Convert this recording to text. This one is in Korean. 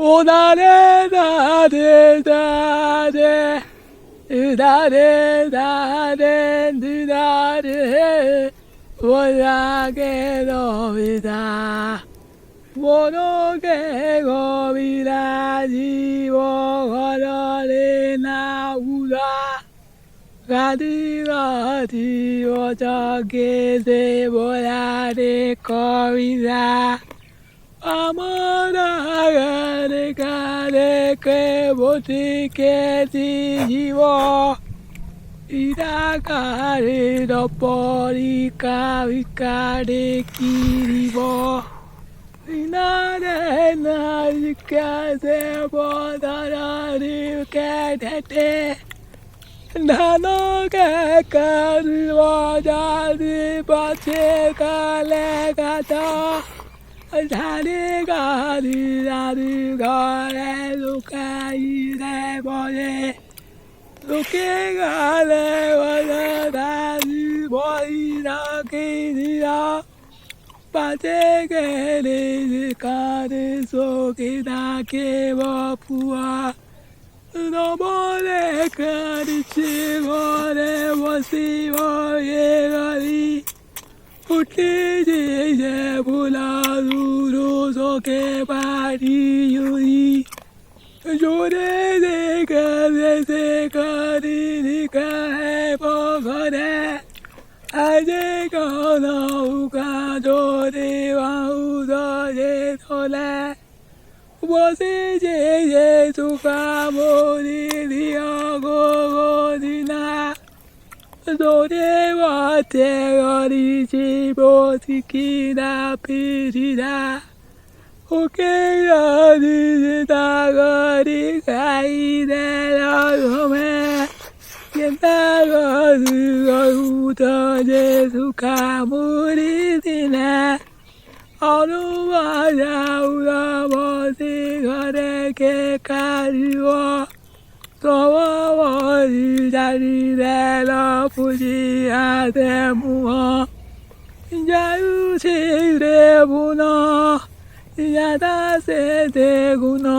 오나래 나래 나래 나래 나래 나래 원하게 너이다 모르게 고비라 지워거려내 나우라 가디가디 어저께 세보라래 거비라 아무나가래 가래 꽤 못지게 뒤집어 이다가를 덮어리까 위까를 끼리고 이날에 나니까 세보다라를 깨닫대 나너가 가르워자를 버체가 내가다 다리가 나르가 레루가 이래버려 루키가 레워서 다시 보이라 기리라 빠지게 가를 속에 나게 버부어 너머래 가르치고 내 모습을 예가리 웃기지 제불라루로 속에 바리유리 조래내가 내세가리니까 해보거래 아재가 나우가 조리와 우서제 돌래 무엇이지 예수가 모리리어고 어디나 노래와 대거리지 못지키나 피리다 오케이라니 다거리가 이래로매 옛날거리가 우더 예수가 무리지네 어루와야 울어버지 거래게 가리워 더워버리 자리래로 부지하대 무어 자유시래 분어 야다세 대구나